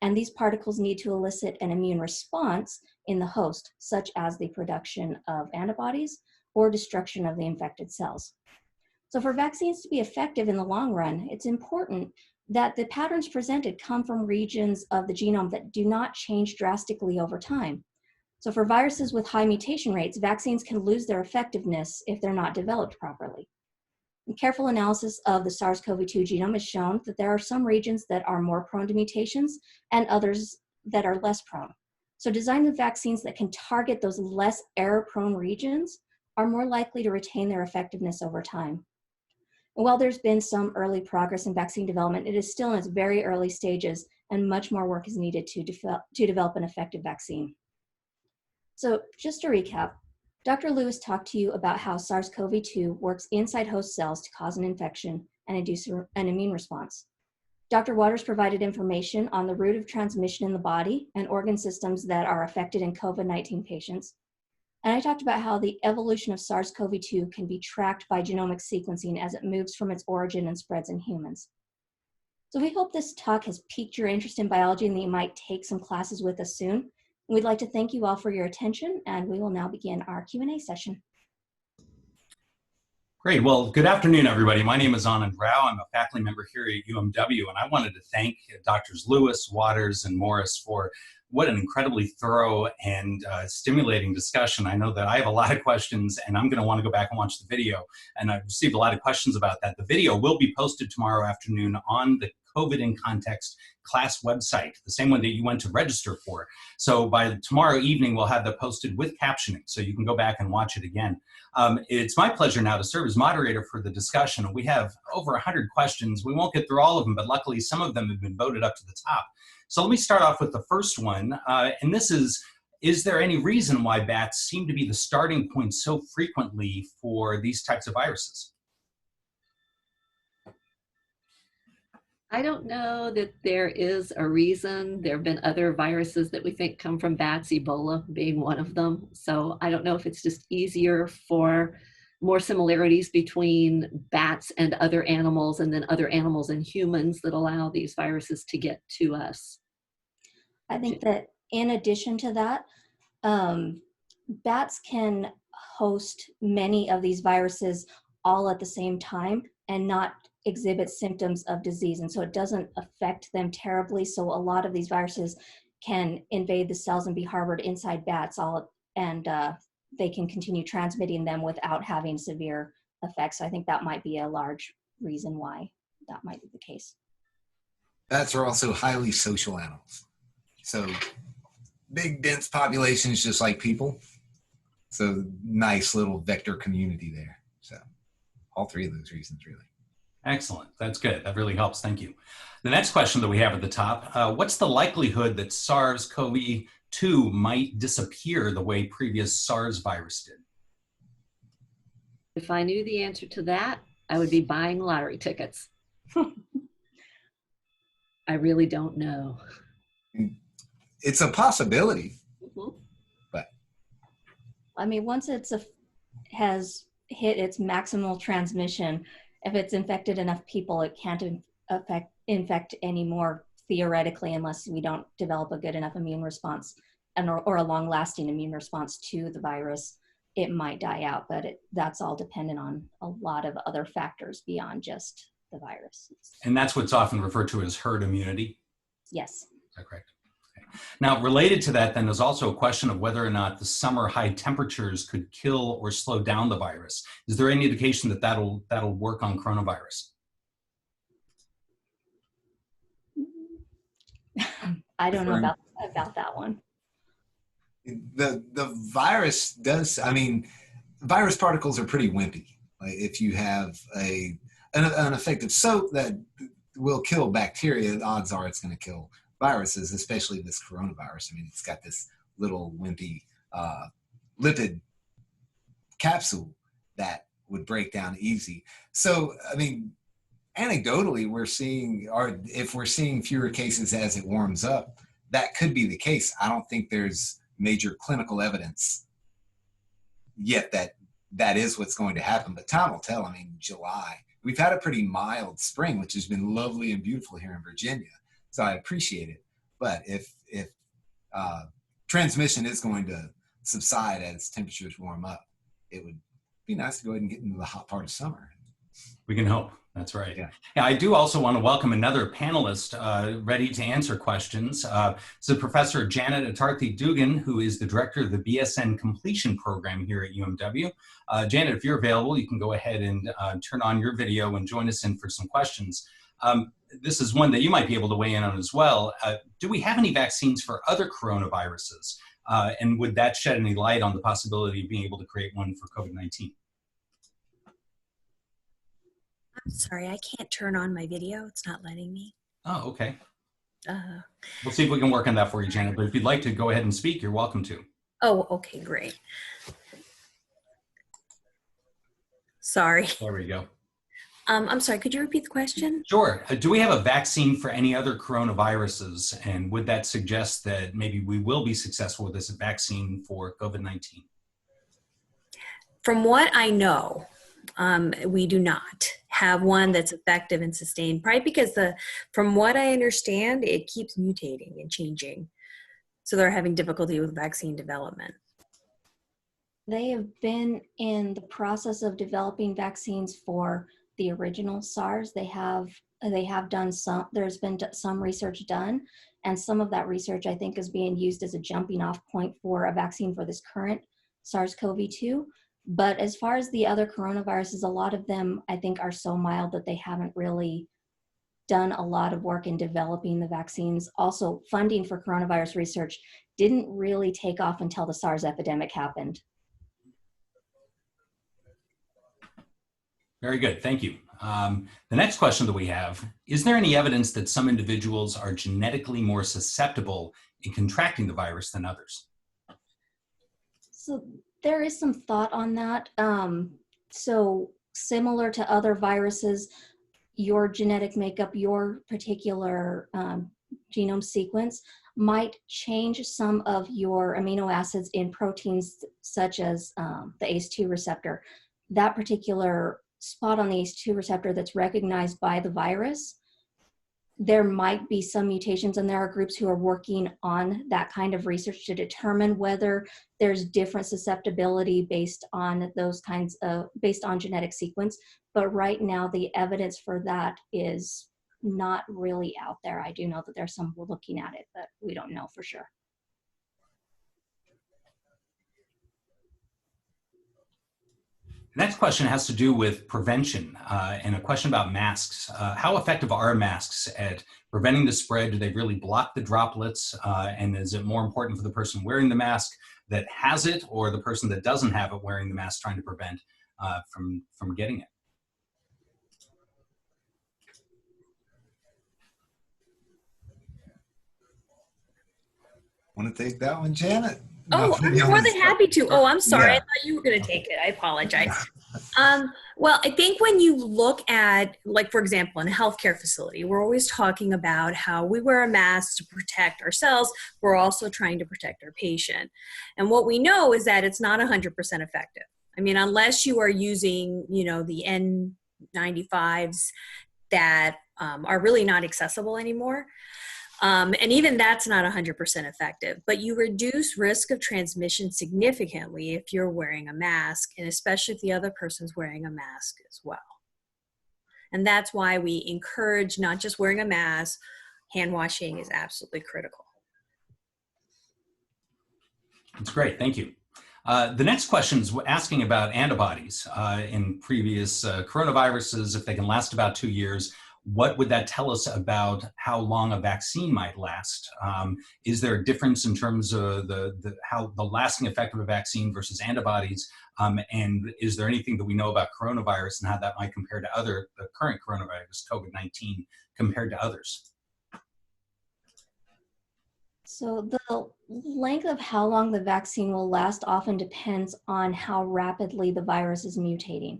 And these particles need to elicit an immune response in the host, such as the production of antibodies or destruction of the infected cells. So for vaccines to be effective in the long run, it's important that the patterns presented come from regions of the genome that do not change drastically over time. So for viruses with high mutation rates, vaccines can lose their effectiveness if they're not developed properly. And careful analysis of the SARS CoV2 genome has shown that there are some regions that are more prone to mutations and others that are less prone. So designing vaccines that can target those less error-prone regions are more likely to retain their effectiveness over time. And while there's been some early progress in vaccine development, it is still in its very early stages, and much more work is needed to develop an effective vaccine. So just to recap, Dr. Lewis talked to you about how SARS CoV2 works inside host cells to cause an infection and induce an immune response. Dr. Waters provided information on the route of transmission in the body and organ systems that are affected in COVID-19 patients. And I talked about how the evolution of SARS CoV2 can be tracked by genomic sequencing as it moves from its origin and spreads in humans. So we hope this talk has piqued your interest in biology and that you might take some classes with us soon. We'd like to thank you all for your attention, and we will now begin our Q&A session. Great. Well, good afternoon, everybody. My name is Anand Rao. I'm a faculty member here at UMW, and I wanted to thank Drs. Lewis, Waters, and Morris for what an incredibly thorough and stimulating discussion. I know that I have a lot of questions, and I'm going to want to go back and watch the video, and I've received a lot of questions about that. The video will be posted tomorrow afternoon on the COVID in Context class website, the same one that you went to register for. So by tomorrow evening, we'll have that posted with captioning, so you can go back and watch it again. It's my pleasure now to serve as moderator for the discussion. We have over 100 questions. We won't get through all of them, but luckily some of them have been voted up to the top. So let me start off with the first one, and this is there any reason why bats seem to be the starting point so frequently for these types of viruses? I don't know that there is a reason. There have been other viruses that we think come from bats, Ebola being one of them. So I don't know if it's just easier for more similarities between bats and other animals, and then other animals and humans that allow these viruses to get to us. I think that in addition to that, bats can host many of these viruses all at the same time and not exhibit symptoms of disease. And so it doesn't affect them terribly. So a lot of these viruses can invade the cells and be harbored inside bats, and they can continue transmitting them without having severe effects. So I think that might be a large reason why that might be the case. Bats are also highly social animals. So big, dense populations just like people. So nice little vector community there. So all three of those reasons, really. Excellent. That's good. That really helps. Thank you. The next question that we have at the top, what's the likelihood that SARS CoV2 might disappear the way previous SARS virus did? If I knew the answer to that, I would be buying lottery tickets. I really don't know. It's a possibility, Mm-hmm. but I mean, once it's has hit its maximal transmission, if it's infected enough people, it can't infect anymore theoretically, unless we don't develop a good enough immune response or a long-lasting immune response to the virus. It might die out, but that's all dependent on a lot of other factors beyond just the virus. And that's what's often referred to as herd immunity? Yes. Is that correct? Okay. Now, related to that, then, there's also a question of whether or not the summer high temperatures could kill or slow down the virus. Is there any indication that that'll work on coronavirus? I don't know about that one. The virus does, I mean, virus particles are pretty wimpy. Like if you have an effective soap that will kill bacteria, the odds are it's going to kill viruses, especially this coronavirus. I mean, it's got this little wimpy lipid capsule that would break down easy. So, I mean, anecdotally, we're seeing, or if we're seeing fewer cases as it warms up, that could be the case. I don't think there's major clinical evidence yet that is what's going to happen, but time will tell. I mean, July, we've had a pretty mild spring, which has been lovely and beautiful here in Virginia, so I appreciate it. But if transmission is going to subside as temperatures warm up, it would be nice to go ahead and get into the hot part of summer. We can hope. That's right. Yeah. Yeah, I do also want to welcome another panelist ready to answer questions. So Professor Janet Atarthi-Dugan, who is the director of the BSN completion program here at UMW. Janet, if you're available, you can go ahead and turn on your video and join us in for some questions. This is one that you might be able to weigh in on as well. Do we have any vaccines for other coronaviruses? And would that shed any light on the possibility of being able to create one for COVID-19? I'm sorry, I can't turn on my video. It's not letting me. Oh, okay. We'll see if we can work on that for you, Janet. But if you'd like to go ahead and speak, you're welcome to. Oh, okay, great. Sorry. There we go. I'm sorry, could you repeat the question? Sure. Do we have a vaccine for any other coronaviruses? And would that suggest that maybe we will be successful with this vaccine for COVID-19? From what I know, we do not have one that's effective and sustained, probably because from what I understand, it keeps mutating and changing. So they're having difficulty with vaccine development. They have been in the process of developing vaccines for the original SARS. They have done some, there's been some research done, and some of that research I think is being used as a jumping off point for a vaccine for this current SARS CoV2. But as far as the other coronaviruses, a lot of them I think are so mild that they haven't really done a lot of work in developing the vaccines. Also, funding for coronavirus research didn't really take off until the SARS epidemic happened. Very good. Thank you. The next question that we have, is there any evidence that some individuals are genetically more susceptible in contracting the virus than others? So there is some thought on that. So similar to other viruses, your genetic makeup, your particular genome sequence might change some of your amino acids in proteins such as the ACE2 receptor. That particular spot on the ACE2 receptor that's recognized by the virus, there might be some mutations, and there are groups who are working on that kind of research to determine whether there's different susceptibility based on those kinds of, based on genetic sequence. But right now, the evidence for that is not really out there. I do know that there's some looking at it, but we don't know for sure. The next question has to do with prevention and a question about masks. How effective are masks at preventing the spread? Do they really block the droplets? And is it more important for the person wearing the mask that has it, or the person that doesn't have it wearing the mask trying to prevent from getting it? Want to take that one, Janet? Oh, I'm more than happy to. Oh, I'm sorry. Yeah. I thought you were going to take it. I apologize. Well, I think when you look at, like, for example, in a healthcare facility, we're always talking about how we wear a mask to protect ourselves. We're also trying to protect our patient. And what we know is that it's not 100% effective. I mean, unless you are using, you know, the N95s that are really not accessible anymore. And even that's not 100% effective, but you reduce risk of transmission significantly if you're wearing a mask, and especially if the other person's wearing a mask as well. And that's why we encourage not just wearing a mask, hand washing is absolutely critical. That's great, thank you. The next question is asking about antibodies in previous coronaviruses, if they can last about 2 years. What would that tell us about how long a vaccine might last? Is there a difference in terms of how the lasting effect of a vaccine versus antibodies? And is there anything that we know about coronavirus and how that might compare to the current coronavirus, COVID-19, compared to others? So the length of how long the vaccine will last often depends on how rapidly the virus is mutating.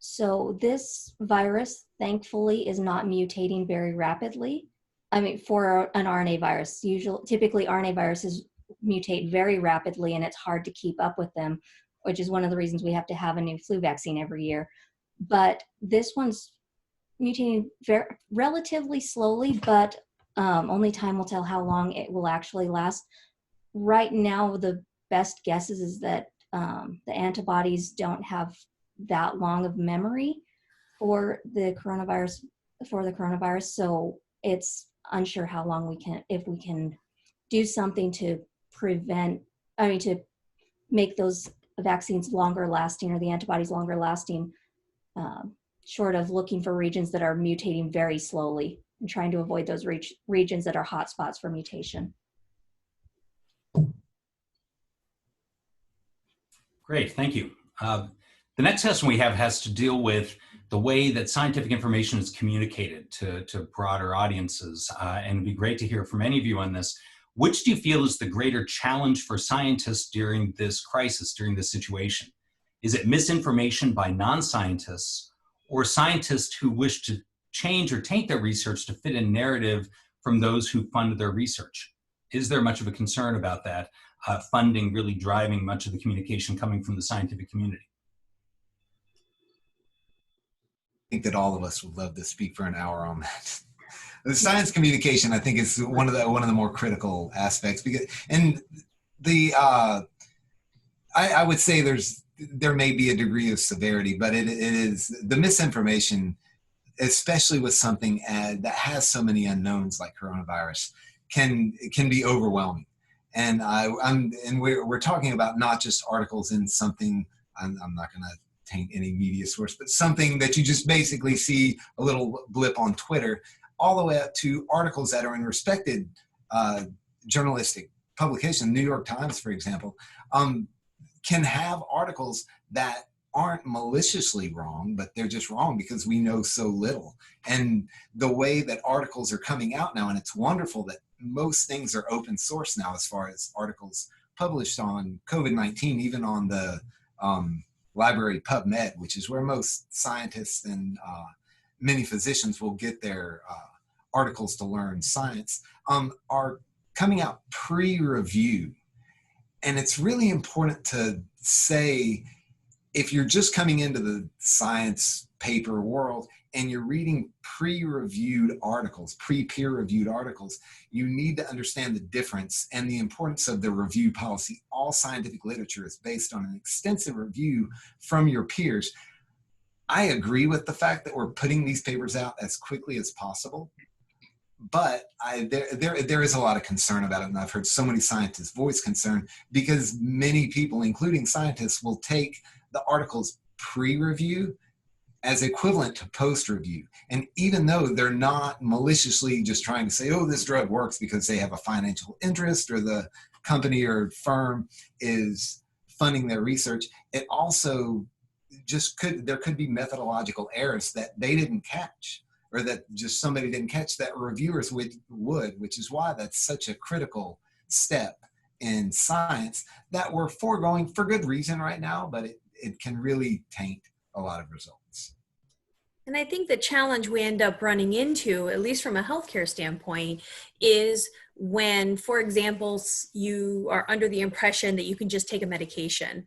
So this virus, thankfully, is not mutating very rapidly. I mean, for an RNA virus, typically RNA viruses mutate very rapidly and it's hard to keep up with them, which is one of the reasons we have to have a new flu vaccine every year. But this one's mutating relatively slowly, but only time will tell how long it will actually last. Right now, the best guess is that the antibodies don't have that long of memory for the coronavirus. So it's unsure how long if we can do something to to make those vaccines longer lasting or the antibodies longer lasting, short of looking for regions that are mutating very slowly and trying to avoid those regions that are hotspots for mutation. Great, thank you. The next question we have has to deal with the way that scientific information is communicated to broader audiences. And it'd be great to hear from any of you on this. Which do you feel is the greater challenge for scientists during this crisis, during this situation? Is it misinformation by non-scientists or scientists who wish to change or taint their research to fit a narrative from those who fund their research? Is there much of a concern about that, funding really driving much of the communication coming from the scientific community? I think that all of us would love to speak for an hour on that. The science communication, I think, is one of the more critical aspects, because, and I would say there may be a degree of severity, but it is the misinformation, especially with something that has so many unknowns like coronavirus, can be overwhelming. And we're talking about not just articles in something. I'm not going to taint any media source, but something that you just basically see a little blip on Twitter, all the way up to articles that are in respected journalistic publications. New York Times, for example, can have articles that aren't maliciously wrong, but they're just wrong because we know so little. And the way that articles are coming out now, and it's wonderful that most things are open source now as far as articles published on COVID-19, even on the library PubMed, which is where most scientists and many physicians will get their articles to learn science, are coming out pre-reviewed. And it's really important to say, if you're just coming into the science paper world and you're reading pre-reviewed articles, pre-peer-reviewed articles, you need to understand the difference and the importance of the review policy. All scientific literature is based on an extensive review from your peers. I agree with the fact that we're putting these papers out as quickly as possible, but there is a lot of concern about it, and I've heard so many scientists voice concern because many people, including scientists, will take the articles pre-review as equivalent to post-review. And even though they're not maliciously just trying to say, oh, this drug works because they have a financial interest or the company or firm is funding their research, it also there could be methodological errors that they didn't catch, or that just somebody didn't catch that reviewers would, which is why that's such a critical step in science that we're foregoing for good reason right now, but it can really taint a lot of results. And I think the challenge we end up running into, at least from a healthcare standpoint, is when, for example, you are under the impression that you can just take a medication.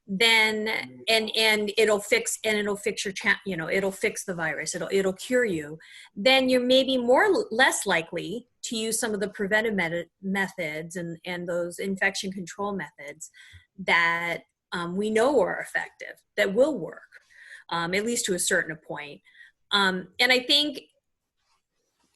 then and it'll fix your it'll fix the virus, it'll cure you, then you're maybe less likely to use some of the preventive methods and those infection control methods that we know are effective, that will work, at least to a certain point. And I think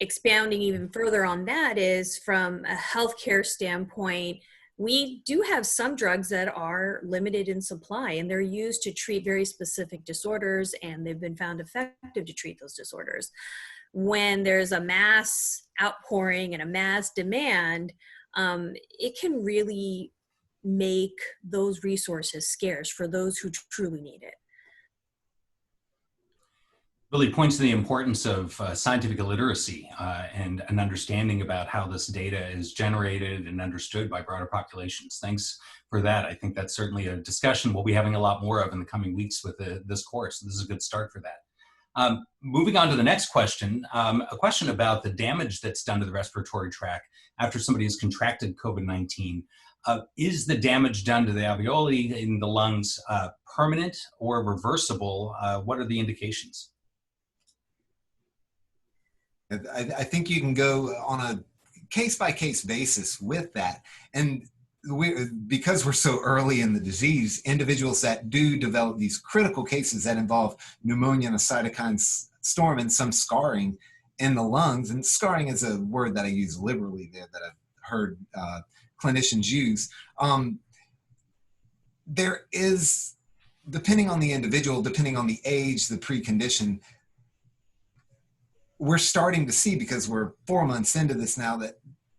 expounding even further on that is, from a healthcare standpoint, we do have some drugs that are limited in supply, and they're used to treat very specific disorders, and they've been found effective to treat those disorders. When there's a mass outpouring and a mass demand, it can really make those resources scarce for those who truly need it. Really points to the importance of scientific literacy and an understanding about how this data is generated and understood by broader populations. Thanks for that. I think that's certainly a discussion we'll be having a lot more of in the coming weeks with this course. This is a good start for that. Moving on to the next question, a question about the damage that's done to the respiratory tract after somebody has contracted COVID-19. Is the damage done to the alveoli in the lungs permanent or reversible? What are the indications? I think you can go on a case-by-case basis with that. And because we're so early in the disease, individuals that do develop these critical cases that involve pneumonia and a cytokine storm and some scarring in the lungs, and scarring is a word that I use liberally there that I've heard clinicians use, there is, depending on the individual, depending on the age, the precondition, we're starting to see, because we're 4 months into this now, that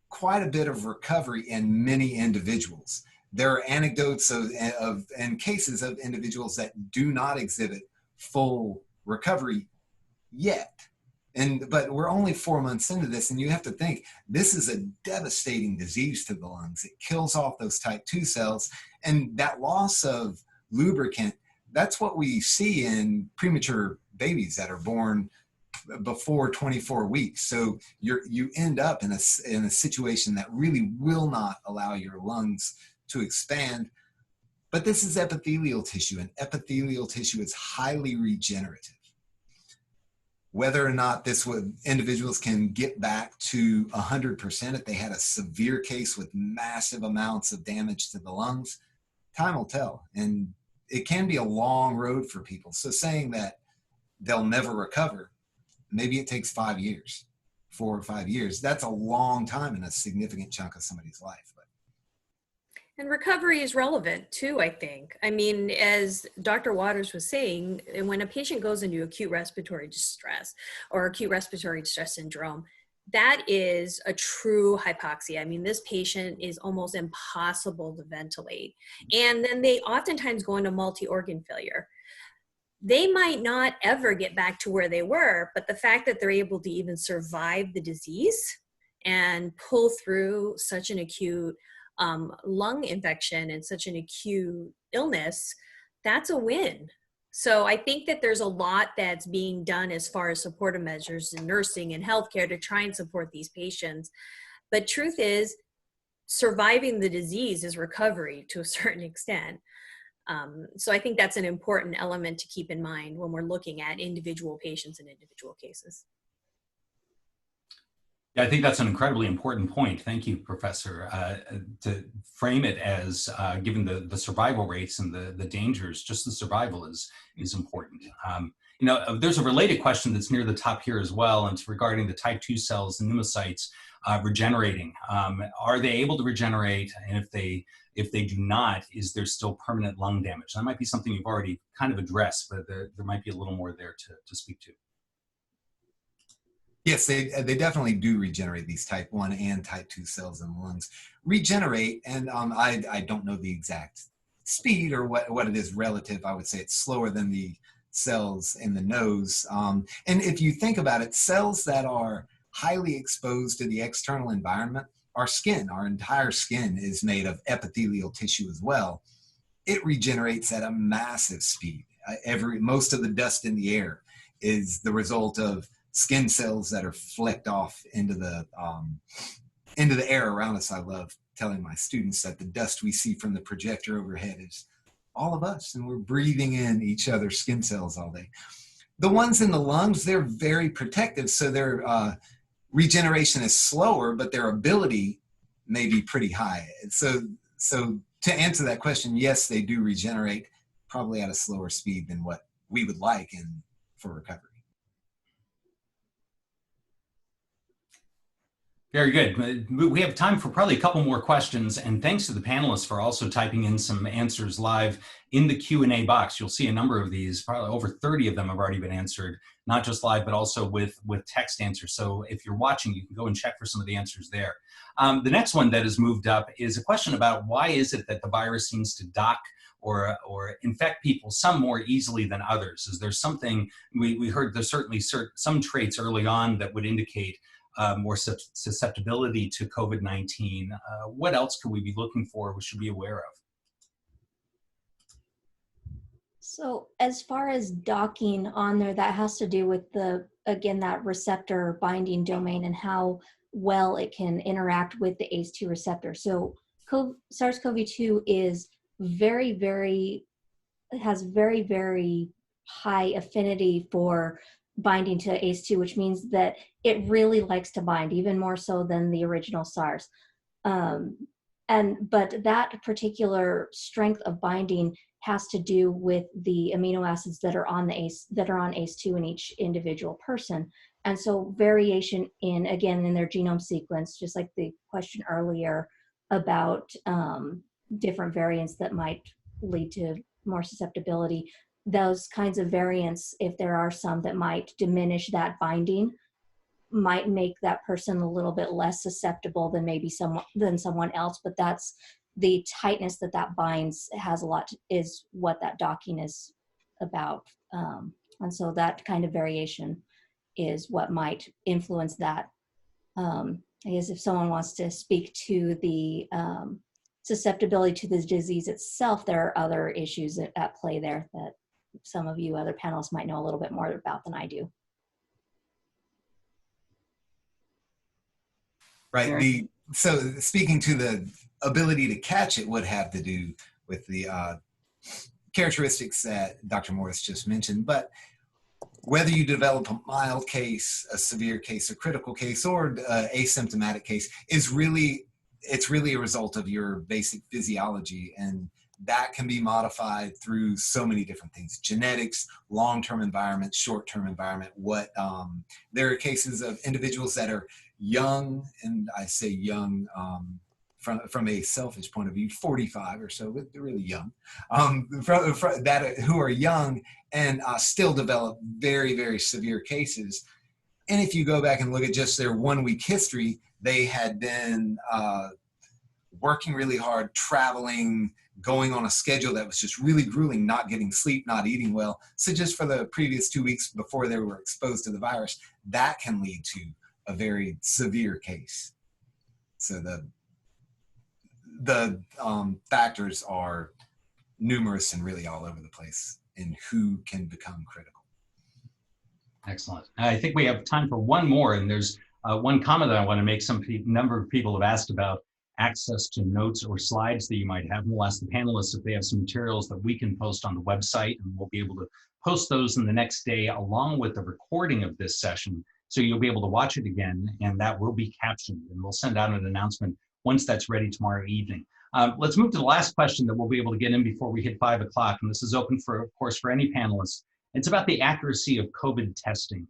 quite a bit of recovery in many individuals. There are anecdotes and cases of individuals that do not exhibit full recovery yet. But we're only 4 months into this, and you have to think, this is a devastating disease to the lungs. It kills off those type 2 cells, and that loss of lubricant, that's what we see in premature babies that are born before 24 weeks. So you end up in a situation that really will not allow your lungs to expand. But this is epithelial tissue, and epithelial tissue is highly regenerative. Whether or not individuals can get back to 100% if they had a severe case with massive amounts of damage to the lungs, time will tell. And it can be a long road for people. So saying that they'll never recover, maybe it takes 5 years, 4 or 5 years. That's a long time in a significant chunk of somebody's life. And recovery is relevant too, I think. I mean, as Dr. Waters was saying, when a patient goes into acute respiratory distress or acute respiratory distress syndrome, that is a true hypoxia. I mean, this patient is almost impossible to ventilate. And then they oftentimes go into multi-organ failure. They might not ever get back to where they were, but the fact that they're able to even survive the disease and pull through such an acute lung infection and such an acute illness, that's a win. So I think that there's a lot that's being done as far as supportive measures in nursing and healthcare to try and support these patients. But truth is, surviving the disease is recovery to a certain extent. So I think that's an important element to keep in mind when we're looking at individual patients and individual cases. Yeah, I think that's an incredibly important point. Thank you, Professor. To frame it as, given the survival rates and the dangers, just the survival is important. You know, there's a related question that's near the top here as well, and it's regarding the type 2 cells and pneumocytes regenerating. Are they able to regenerate? And if they do not, is there still permanent lung damage? That might be something you've already kind of addressed, but there might be a little more there to speak to. Yes, they definitely do regenerate, these type 1 and type 2 cells in the lungs. Regenerate, and I don't know the exact speed or what it is relative. I would say it's slower than the cells in the nose. And if you think about it, cells that are highly exposed to the external environment, our skin, our entire skin is made of epithelial tissue as well. It regenerates at a massive speed. Most of the dust in the air is the result of skin cells that are flecked off into the air around us. I love telling my students that the dust we see from the projector overhead is all of us, and we're breathing in each other's skin cells all day. The ones in the lungs, they're very protective, so their regeneration is slower, but their ability may be pretty high. So to answer that question, yes, they do regenerate, probably at a slower speed than what we would like for recovery. Very good. We have time for probably a couple more questions, and thanks to the panelists for also typing in some answers live in the Q&A box. You'll see a number of these, probably over 30 of them have already been answered, not just live, but also with text answers. So if you're watching, you can go and check for some of the answers there. The next one that has moved up is a question about why is it that the virus seems to dock or infect people, some more easily than others? Is there something, we heard there's certainly some traits early on that would indicate more susceptibility to COVID-19. What else could we be looking for, we should be aware of? So as far as docking on there, that has to do with again, that receptor binding domain and how well it can interact with the ACE2 receptor. So SARS CoV2 is has very, very high affinity for binding to ACE2, which means that it really likes to bind, even more so than the original SARS. But that particular strength of binding has to do with the amino acids that are on ACE2 in each individual person. And so variation in their genome sequence, just like the question earlier about different variants that might lead to more susceptibility, those kinds of variants, if there are some that might diminish that binding, might make that person a little bit less susceptible than maybe someone else. But that's the tightness that binds is what that docking is about. And so that kind of variation is what might influence that. I guess if someone wants to speak to the susceptibility to the disease itself, there are other issues at play there that some of you other panelists might know a little bit more about than I do. Right. So speaking to the ability to catch it would have to do with the characteristics that Dr. Morris just mentioned. But whether you develop a mild case, a severe case, a critical case, or asymptomatic case, it's really a result of your basic physiology, and that can be modified through so many different things: genetics, long-term environment, short-term environment. There are cases of individuals that are young, and I say young from a selfish point of view, 45 or so, but they're really young, who are young and still develop very, very severe cases. And if you go back and look at just their 1 week history, they had been working really hard, traveling, going on a schedule that was just really grueling, not getting sleep, not eating well. So just for the previous 2 weeks before they were exposed to the virus, that can lead to a very severe case. So the factors are numerous and really all over the place in who can become critical. Excellent. I think we have time for one more, and there's one comment that I want to make. Number of people have asked about access to notes or slides that you might have. We'll ask the panelists if they have some materials that we can post on the website, and we'll be able to post those in the next day along with the recording of this session. So you'll be able to watch it again, and that will be captioned, and we'll send out an announcement once that's ready tomorrow evening. Let's move to the last question that we'll be able to get in before we hit 5 o'clock, and this is open for, of course, for any panelists. It's about the accuracy of COVID testing.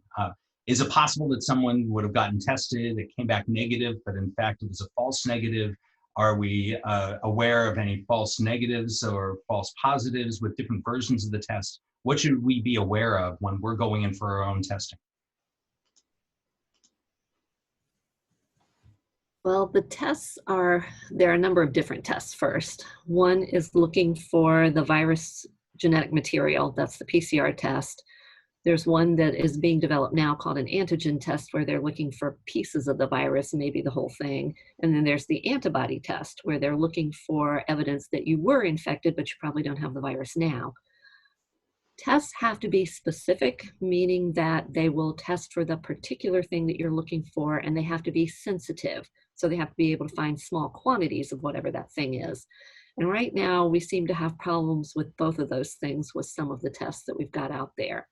Is it possible that someone would have gotten tested, it came back negative, but in fact it was a false negative? Are we aware of any false negatives or false positives with different versions of the test? What should we be aware of when we're going in for our own testing? Well, the tests there are a number of different tests first. One is looking for the virus genetic material, that's the PCR test. There's one that is being developed now called an antigen test, where they're looking for pieces of the virus, maybe the whole thing. And then there's the antibody test, where they're looking for evidence that you were infected, but you probably don't have the virus now. Tests have to be specific, meaning that they will test for the particular thing that you're looking for, and they have to be sensitive. So they have to be able to find small quantities of whatever that thing is. And right now we seem to have problems with both of those things with some of the tests that we've got out there.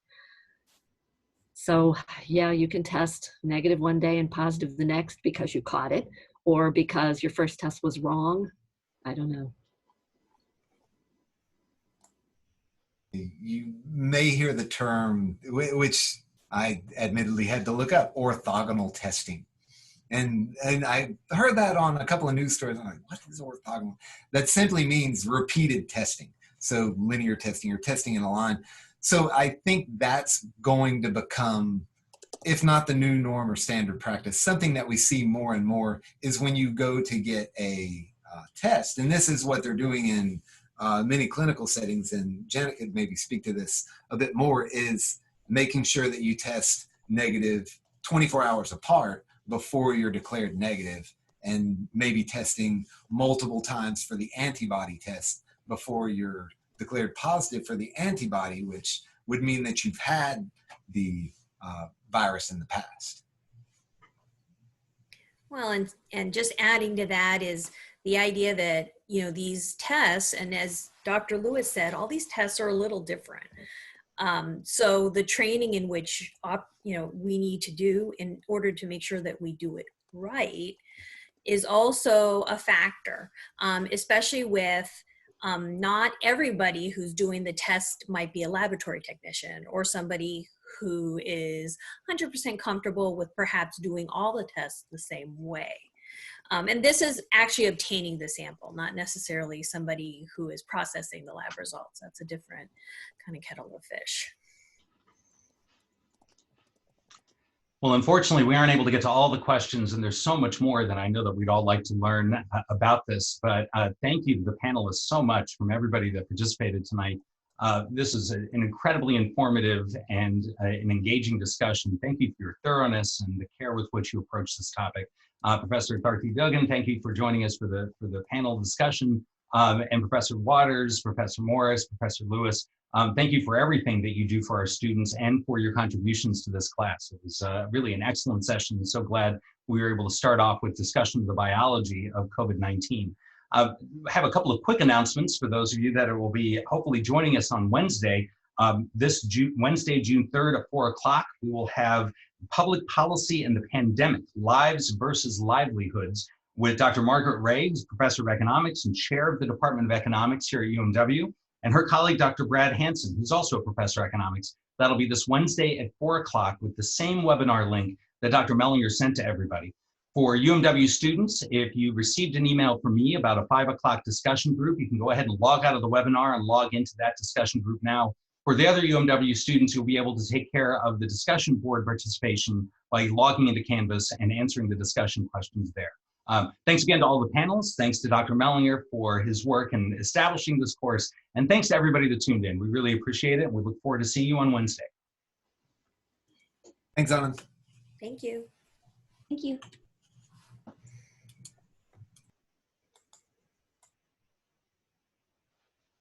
So yeah, you can test negative one day and positive the next because you caught it, or because your first test was wrong. I don't know. You may hear the term, which I admittedly had to look up, orthogonal testing. And I heard that on a couple of news stories. I'm like, what is orthogonal? That simply means repeated testing. So linear testing or testing in a line. So I think that's going to become, if not the new norm or standard practice, something that we see more and more is when you go to get a test. And this is what they're doing in many clinical settings, and Janet could maybe speak to this a bit more, is making sure that you test negative 24 hours apart before you're declared negative, and maybe testing multiple times for the antibody test before you're declared positive for the antibody, which would mean that you've had the virus in the past. Well, and just adding to that is the idea that, you know, these tests, and as Dr. Lewis said, all these tests are a little different. So the training in which, you know, we need to do in order to make sure that we do it right is also a factor, especially with not everybody who's doing the test might be a laboratory technician or somebody who is 100% comfortable with perhaps doing all the tests the same way. And this is actually obtaining the sample, not necessarily somebody who is processing the lab results. That's a different kind of kettle of fish. Well, unfortunately, we aren't able to get to all the questions, and there's so much more that I know that we'd all like to learn about this. But thank you to the panelists so much, from everybody that participated tonight. This is an incredibly informative and an engaging discussion. Thank you for your thoroughness and the care with which you approach this topic. Professor Tharthi Duggan, thank you for joining us for the panel discussion. And Professor Waters, Professor Morris, Professor Lewis, thank you for everything that you do for our students and for your contributions to this class. It was really an excellent session. I'm so glad we were able to start off with discussion of the biology of COVID-19. I have a couple of quick announcements for those of you that will be hopefully joining us on Wednesday. Wednesday, June 3rd at 4 o'clock, we will have Public Policy and the Pandemic, Lives versus Livelihoods, with Dr. Margaret Ray, who's Professor of Economics and Chair of the Department of Economics here at UMW, and her colleague, Dr. Brad Hansen, who's also a Professor of Economics. That'll be this Wednesday at 4 o'clock with the same webinar link that Dr. Mellinger sent to everybody. For UMW students, if you received an email from me about a 5 o'clock discussion group, you can go ahead and log out of the webinar and log into that discussion group now. For the other UMW students, you'll be able to take care of the discussion board participation by logging into Canvas and answering the discussion questions there. Thanks again to all the panels. Thanks to Dr. Mellinger for his work in establishing this course. And thanks to everybody that tuned in. We really appreciate it. We look forward to seeing you on Wednesday. Thanks, Anand. Thank you. Thank you.